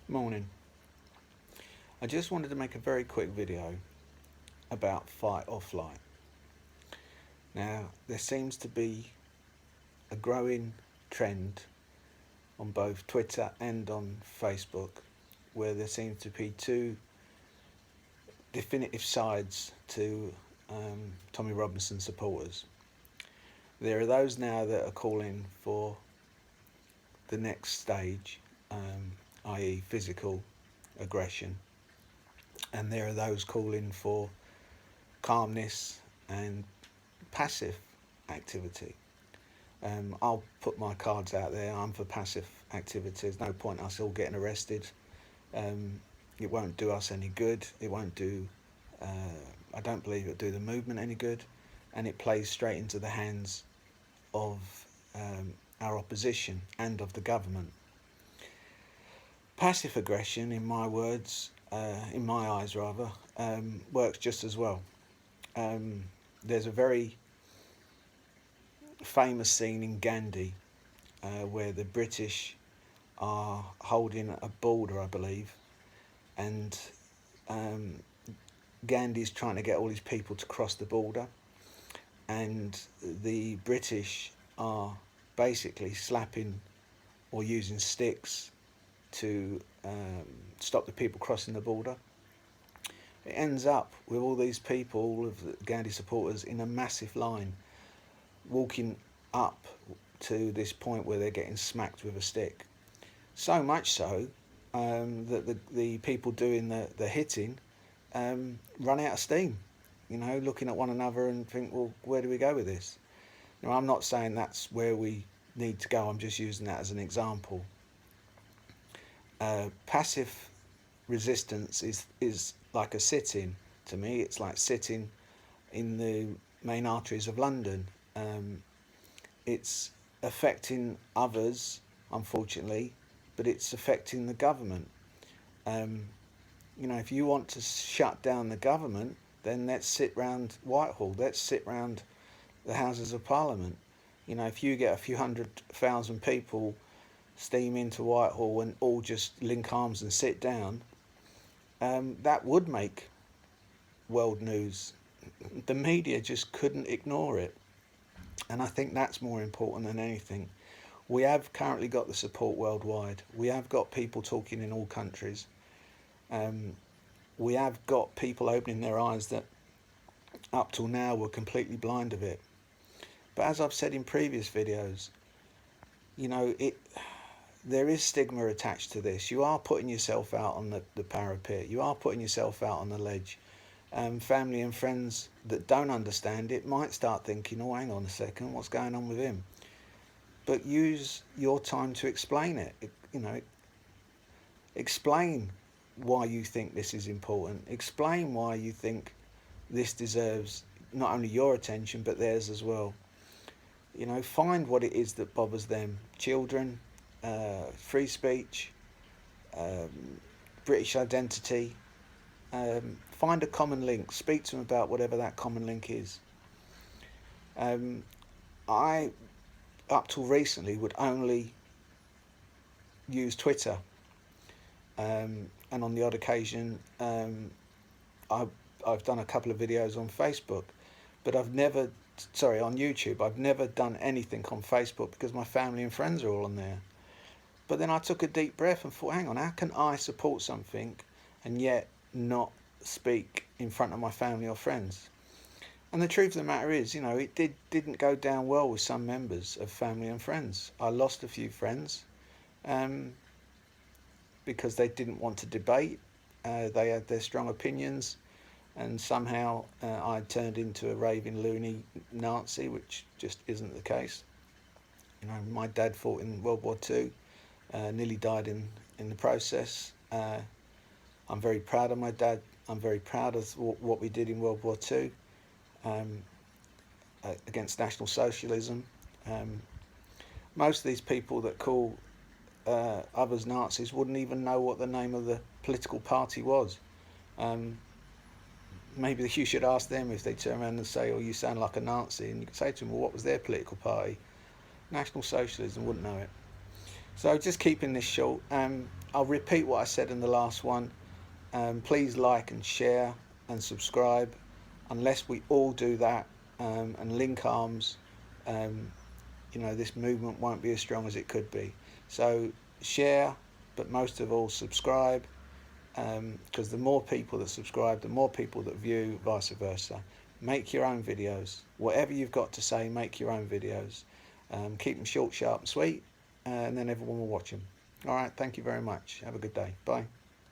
Morning. I just wanted to make a very quick video about fight or flight. Now, there seems to be a growing trend on both Twitter and on Facebook where there seems to be two definitive sides to Tommy Robinson supporters. There are those now that are calling for the next stage, i.e. physical aggression, and there are those calling for calmness and passive activity. I'll put my cards out there. I'm for passive activity. There's no point us all getting arrested. It won't do us any good. It won't do, I don't believe it'll do the movement any good, and it plays straight into the hands of our opposition and of the government. Passive aggression, in my words, in my eyes rather, works just as well. There's a very famous scene in Gandhi where the British are holding a border, I believe, and Gandhi's trying to get all his people to cross the border, and the British are basically slapping or using sticks to stop the people crossing the border. It ends up with all these people, all of the Gandhi supporters, in a massive line walking up to this point where they're getting smacked with a stick. So much so that the people doing the hitting run out of steam, looking at one another and think, well, where do we go with this? I'm not saying that's where we need to go. I'm just using that as an example. Passive resistance is like a sit-in to me. It's like sitting in the main arteries of London. It's affecting others, unfortunately, but it's affecting the government. If you want to shut down the government, then let's sit round Whitehall. Let's sit round the Houses of Parliament. If you get a few 100,000 people steam into Whitehall and all just link arms and sit down, that would make world news. The media just couldn't ignore it, and I think that's more important than anything. We have currently got the support worldwide. We have got people talking in all countries. We have got people opening their eyes that up till now were completely blind of it. But as I've said in previous videos, there is stigma attached to this. You are putting yourself out on the parapet. You are putting yourself out on the ledge. Family and friends that don't understand it might start thinking, oh, hang on a second, what's going on with him? But use your time to explain it. Explain why you think this is important. Explain why you think this deserves not only your attention, but theirs as well. Find what it is that bothers them. Children, free speech, British identity. Find a common link. Speak to them about whatever that common link is. I, up till recently, would only use Twitter, and on the odd occasion I've done a couple of videos on Facebook, but on YouTube. I've never done anything on Facebook because my family and friends are all on there. But then I took a deep breath and thought, hang on, how can I support something and yet not speak in front of my family or friends? And the truth of the matter is, it didn't go down well with some members of family and friends. I lost a few friends because they didn't want to debate. They had their strong opinions, and somehow I turned into a raving loony Nazi, which just isn't the case. My dad fought in World War II, nearly died in the process. I'm very proud of my dad. I'm very proud of what we did in World War II against National Socialism. Most of these people that call others Nazis wouldn't even know what the name of the political party was. Maybe you should ask them if they turn around and say, oh, you sound like a Nazi, and you can say to them, well, what was their political party? National Socialism, wouldn't know it. So just keeping this short, I'll repeat what I said in the last one. Please like and share and subscribe. Unless we all do that and link arms, you know, this movement won't be as strong as it could be. So share, but most of all subscribe, because the more people that subscribe, the more people that view, vice versa. Make your own videos. Whatever you've got to say, make your own videos. Keep them short, sharp and sweet, and then everyone will watch them. All right, thank you very much. Have a good day. Bye.